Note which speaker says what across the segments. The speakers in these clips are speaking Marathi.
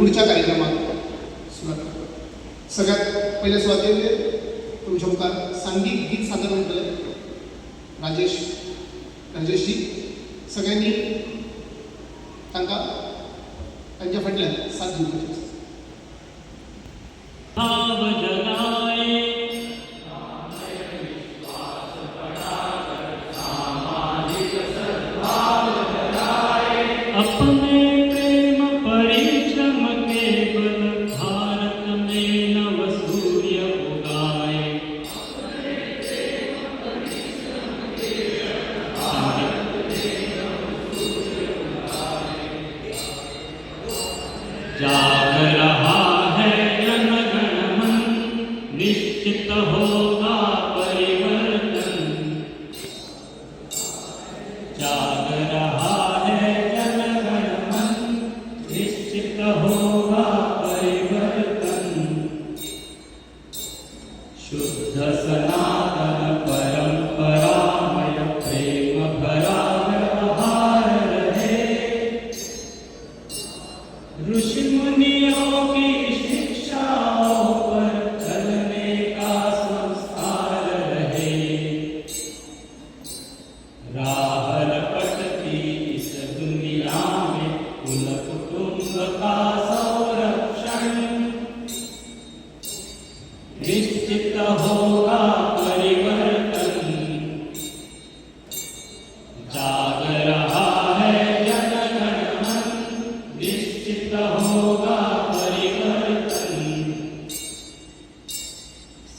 Speaker 1: पुढच्या कार्यक्रमात सुरुवात करतो. सगळ्यात पहिल्या सुरुवातीला तुमच्या मुखार सांगीत गीत सादर होतले. राजेशजी सगळ्यांनी त्यांच्या फाटल्यान साथ दिवपाची.
Speaker 2: जाग रहा है जन गण मन, निश्चित होगा परिवर्तन. जाग रहा है जन गण मन, निश्चित होगा परिवर्तन. शुद्ध सनातन परंपरामय प्रेम भरा व्यवहार रहे. ऋषि मुनियों की शिक्षाओं पर चलने का संस्कार रहे. राह रपटती इस दुनिया में कुल कुटुंब का संरक्षण. निश्चित होगा परिवर्तन. जाग रहा है जन गण मन, निश्चित होगा परिवर्तन.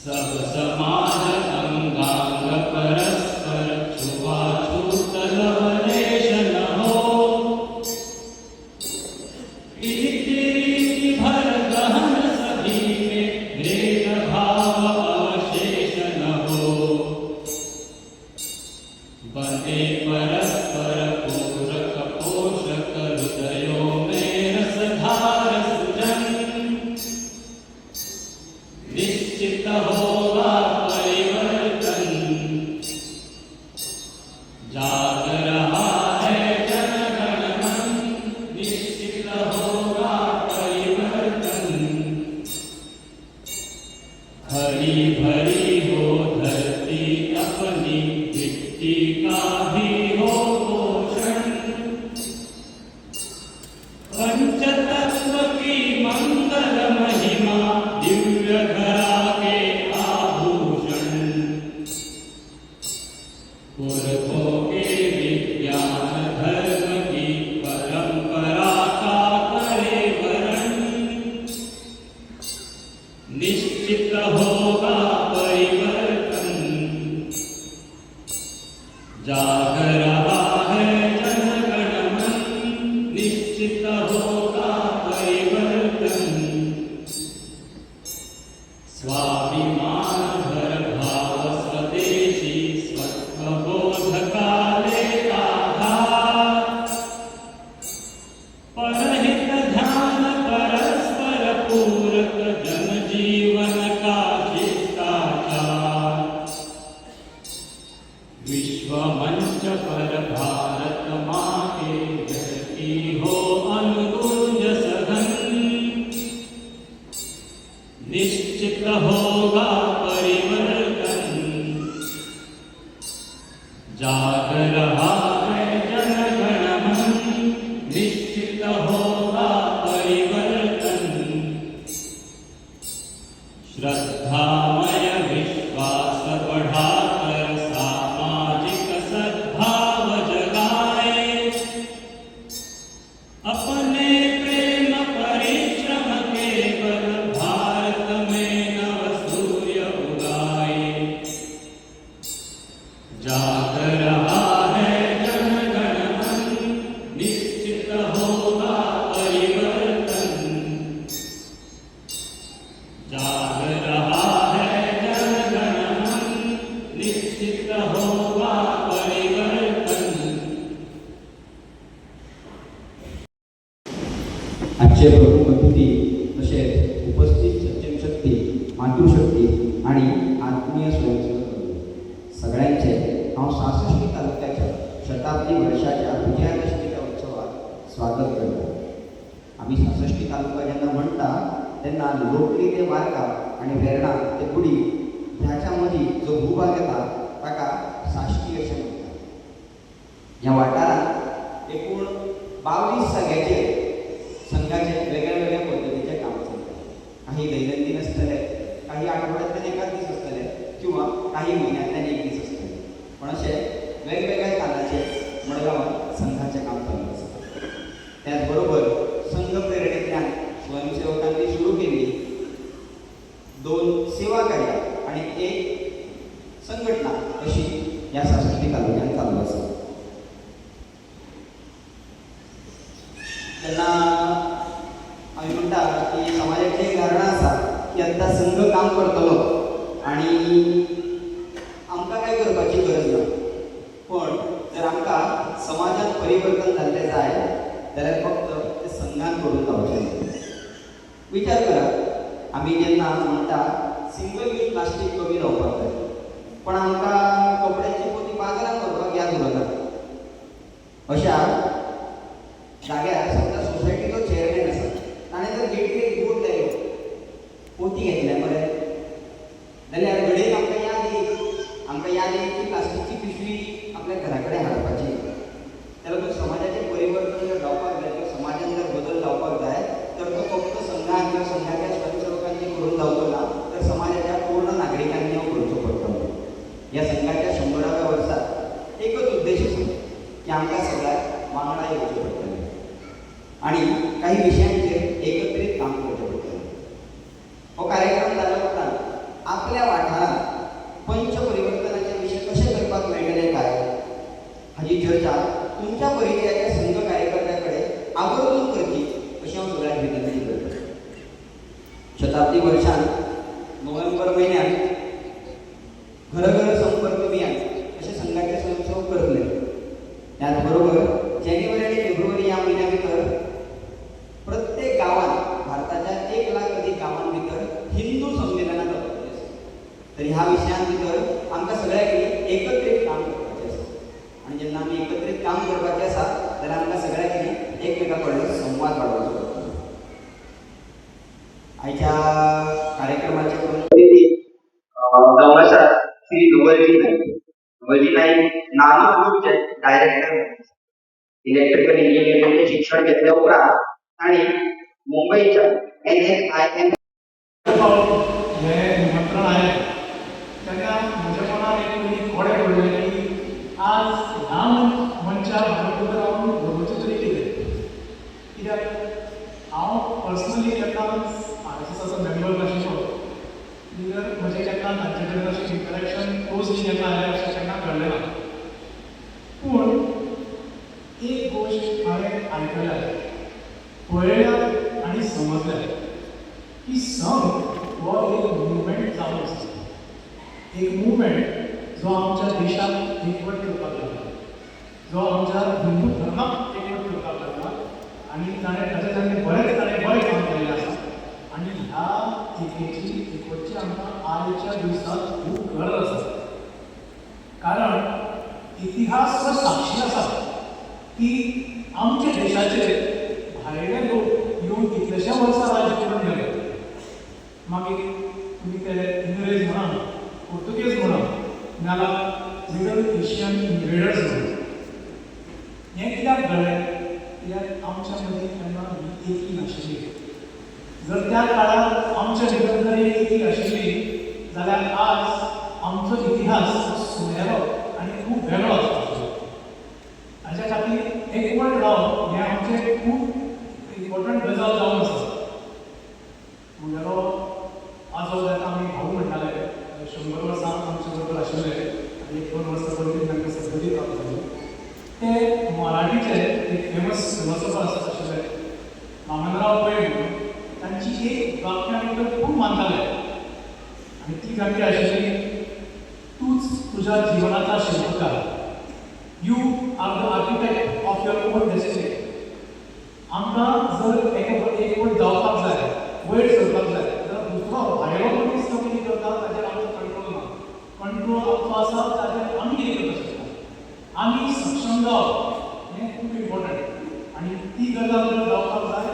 Speaker 2: सब समाज अंगांग परस्पर छुआछूत लवलेश न हो. प्रीति रीति भर गहन सभी में भेदभाव अवशेष न हो. बने परस्पर पूरक पोषक हृदयों में रसधार सृजन. निश्चित होगा परिवर्तन. जाग रहा है जन गण मन, निश्चित होगा परिवर्तन. हरी भरी हो धरती अपनी, मिट्टी का भी हो पोषण. पंचतत्व की मंगल महिमा, दिव्य धरा के आभूषण. पुरखों के विज्ञान धर्म की परंपरा का करे वरण. निश्चित होगा परिवर्तन. जाग रहा है जन गण मन, निश्चित होगा परिवर्तन. स्वाभिमान भर भाव स्वदेशी स्वत्वबोध का लेता धार. परहित ध्यान परस्पर पूरक जनजीवन का शिष्टाचार. विश्व मंच पर भारत माँ के जयती हो अनुगूंज सघन. निश्चित होगा परिवर्तन. जाग रहा है जन गण मन, निश्चित होगा परिवर्तन. श्रद्धामय विश्वास बढ़ाकर सामाजिक सद्भाव जगाए. अपने प्रेम परिश्रम के बल भारत में नव सूर्य उगाए. जाग रहा है जन गण मन, निश्चित होगा परिवर्तन. जाग रहा है जन गण मन, निश्चित होगा परिवर्तन.
Speaker 3: आजचे प्रमुख अतिथी तसेच उपस्थित सज्जन शक्ती, मातृशक्ती आणि आत्मीय स्वयंसेवक सगळ्यांचे हांव 66 तालुक्याच्या शताब्दी वर्षाच्या विजयादशमीच्या उत्सवात स्वागत करतो. आम्ही 66 तालुका जेन्ना म्हणटा तेन्ना लोटली ते वार्का आणि वेर्णा ते गुडी ह्याच्या मदीं जो भूभाग येता ताका साश्टी अशें म्हणटात. ह्या वाठारांत एकूण 22 जाग्याचेर संघाचे वेगळ्या वेगळ्या पद्दतीचे काम चलता. काही दैनंदीन आसतले, काही आठवड्यांतल्यान एकाच दीस आसतले किंवा काही म्हयन्यांतल्यान एक दीस आसतले, पण अशे वेगवेगळ्या कालाचेर मडगांवांत संघाचें काम चालू आसा. त्याच बरोबर संघ प्रेरणेंतल्यान स्वयंसेवकांनी सुरू केल्ली 2 सेवा कार्यां आणि 1 संघटना अशी ह्या 66 तालुक्यांत चालू आसा. तेन्ना आमी म्हणटा की समाजाचें एक धारणा आसा की आतां संघ काम करतलो आनी आमकां काय करपाची गरज ना. पण जर आमकां समाजात परिवर्तन जाल्लें जाय जाल्यार फक्त ते संघान करून जावचें. विचार करा, आमी जेन्ना म्हणटा सिंगल यूज प्लास्टीक कमी जावपाक जाय, पण आमकां कपड्याची पोती बाजारात व्हरपाक याद उरना. अशा जाग्यार समजा सोसायटीचो चेअरमॅन आसा, ताणें जर गेटीर एक बोर्ड लायलो, पोती घेतल्या मरे, जाल्यार घडये आमकां याद येयी की प्लास्टीकची पिशवी आपल्या घरा कडेन हाडपाची. जाल्यार तो समाजाचें परिवर्तन जर जावपाक जाय किंवा समाजान जर बदल जावपाक जाय तर तो फक्त संघान किंवा संघाच्या स्वयंसेवकांनी करून जावचो ना, तर समाजाच्या पूर्ण नागरिकांनी हो करचो पडटलो. ह्या संघाच्या 100व्या वर्सात एकच उद्देश आसा की आमकां सगळ्यांक वांगडा येवचें पडटलें आणि काही विशयांचेर एकत्रीत काम करचें पडटलें. हो कार्यक्रम जाल्या उपरांत आपल्या वाठारांत पंच परिवर्तनाचे विशय कशे करपाक मेळटले काय हाची चर्चा तुमच्या परिचयाच्या संघ कार्यकर्त्या कडेन आवर्जून करची अशी हांव सगळ्यांक विनंती करता. शताब्दी वर्षांत नोव्हेंबर म्हयन्यांत घर संपर्क अभियान अशे संघाचे स्वयंसेवक करतले. त्याच बरोबर जानेवारी आणि फेब्रुवारी ह्या म्हयन्या भितर प्रत्येक गांवांत भारताच्या 1 लाख अधिक गांवां भितर हिंदू संमेलनां जावपाचीं आसा. तर ह्या विशयां भितर आमकां सगळ्यांक एकत्रीत काम करपाचें आसा आनी जेन्ना आमी एकत्रीत काम करपाचें आसा जाल्यार आमकां सगळ्यांक एकमेका कडेन संवाद वाडोवचो पडटलो. आयच्या कार्यक्रमाचे अतिथी नवलासार श्री नवलजी नाईक नानू ग्रुपचे डायरेक्टर इलेक्ट्रिकल इंजिनिअरिंगचे शिक्षण घेतल्या उपरांत तांणी मुंबईच्या NSIM
Speaker 4: हे निमंत्रण आहे तेन्ना म्हज्या मनान एक पयलीं कोडे पडलें की आज ह्या मनशाक हांवें रावन उलोवचें तरी कितें. कित्याक हांव पर्सनली केन्ना RSSचो मेंबर नाशिल्लो, जर म्हजें केन्ना तांचे कडेन अशें इंटरेक्शन क्लोजली केन्ना जालें अशें केन्ना घडलें ना. पूण एक गोश्ट हांवें आयकल्या, पळयल्या आनी समजल्या की संघ हो एक मुवमेंट जावन आसा. एक मुवमेंट जो आमच्या देशाक एकवट करपाक लागला, जो आमच्या हिंदू धर्माक एकवट करपाक लागला आनी ताणें बरें काम केल्लें आसा. आनी ह्या एकेची एकवटची आमकां आयच्या दिसांत खूब गरज आसा. कारण इतिहास हो साक्षी आसा की आमच्या देशाचेर भायले लोक येवन कितलेशे वर्सां राज्य करून गेले. मागीर तुमी ते इंग्रेज म्हणा, पोर्तुगेज म्हणा, नाजाल्यार मिडल एशियन इन्वेडर्स म्हणा, हें कित्याक घडलें? कित्याक आमच्या मदीं केन्ना ही एकी नाशिल्ली. जर त्या काळार आमच्या भितर जर एकी आशिल्ली जाल्यार आज आमचो इतिहास सुनेरो आनी खूब वेगळो आसता. हाच्या खातीर एकवट रावप हें आमचें खूब इम्पॉर्टंट गजाल जावन आसा. म्हगेलो आजो जाता आमी भाऊ म्हणटाले, 100 वर्सां आमचे बरोबर आशिल्ले आनी 1-2 वर्सां पयलीं तांकां सद्गती प्राप्त जाली. ते मराठीचे एक फेमस फिलॉसॉफर आशिल्ले वामनराव पै म्हणून. तांची एक वाक्य भितर खूब मानताले आनी ती वाक्य आशिल्ली, तूच तुज्या जिवनाचा शिल्पकार. You are the architect of your own destiny. आमकां जर एकवट जावपाक जाय, वयर सरपाक जाय, जाल्यार दुसरो भायलो मनीस तो कितें करता ताचेर आमचो कंट्रोल ना. कंट्रोल आमचो आसा ताचेर आमी कितें करपाक शकता. आमी सक्षम जावप हें खूब इम्पॉर्टंट आनी ती गजाल जर जावपाक जाय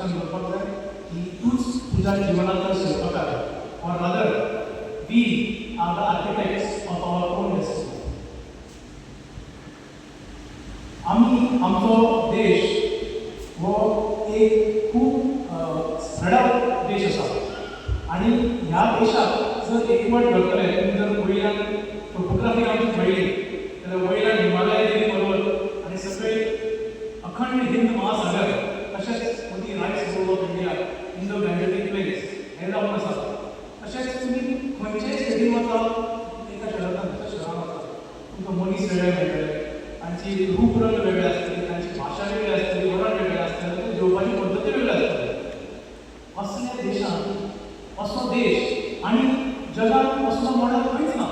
Speaker 4: लक्षात दवरपाक जाय की तूच तुज्या जिवनाचो शिल्पकार or rather we are the architects of our own destiny. आम्ही आमचो देश हो एक खूब सडक देश आसा आणि ह्या देशाक जर एकवट धरतले तुमी जर वयल्यान टोपोग्राफी आमची पळयली जाल्यार वयल्यान हिमालय देवी पर्वत आनी सगळे अखंड हिंद महासागर तशेंच मदीं रायट्स रोड of India Indo Gangetic plains हे जावन आसा तशेंच तुमी खंयचेय स्टेटीन वचा एका शहरांतल्यान दुसऱ्या शहरान वचा तुमकां मनीस वेगळे मेळटले तांची रूपरंग वेगळे आसतली तांची भाशा वेगळी आसतली वरण वेगळे आसतले तांचे जेवपाची पद्दती वेगळ्यो आसतले असल्या देशांत असो देश आणि जगात असलो मॉडल खंयच ना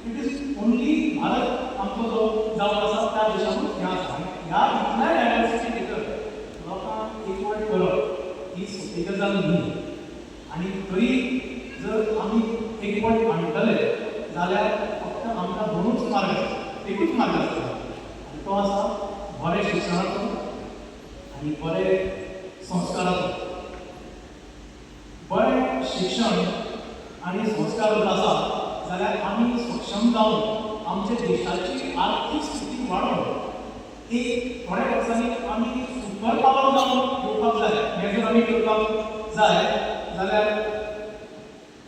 Speaker 4: इट इज ओन्ली भारत आमचो जो जावन आसा त्या देशांतूच हें आसा आनी ह्या इतल्या डायवर्सिटी भितर लोकांक एकवट करप ही सोपी गजाल न्ही आनी तरी जर आमी एकवट हाडटले जाल्यार फक्त आमकां दोनूच मार्ग आसा एकूच मार्ग आसता आनी तो आसा बरें शिक्षणाचो आनी बरें संस्काराचो बरें शिक्षण आनी संस्कार जर आसा जाल्यार आमी सक्षम जावन आमच्या देशाची आर्थीक स्थिती वाडोवन एक थोड्या वर्सांनी आमी सुपर पावर जावन येवपाक जाय हें जर आमी करपाक जाय जाल्यार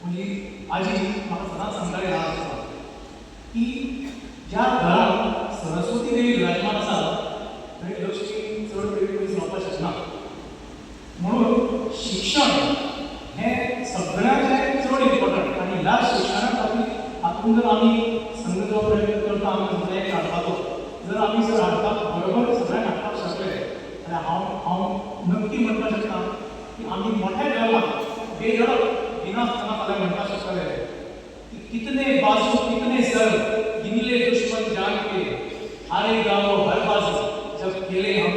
Speaker 4: म्हजी आजी म्हाका सदांच सांगताली ह्या आसता की ज्या घरांत सरस्वती देवी विराजमान आसा थंय लक्ष्मी चड वेळ पयस रावपाक शकना म्हणून शिक्षण हें सगळ्यांचें चड इम्पॉर्टंट आनी ह्या शिक्षणा खातीर हातूंत जर आमी संघ जो प्रयत्न करता आमी सगळ्यांक हाडपाचो जर आमी जर हाडपाक बरोबर सगळ्यांक हाडपाक शकले जाल्यार हांव नक्की म्हणपाक शकता की आमी मोठ्या लेवलाक बेधडक बिनासतना फाल्यां म्हणपाक शकतले की कितने बाजू कितने सर गिनले दुश्मन जान के हारे गाँव हर बाजू जब खेले हम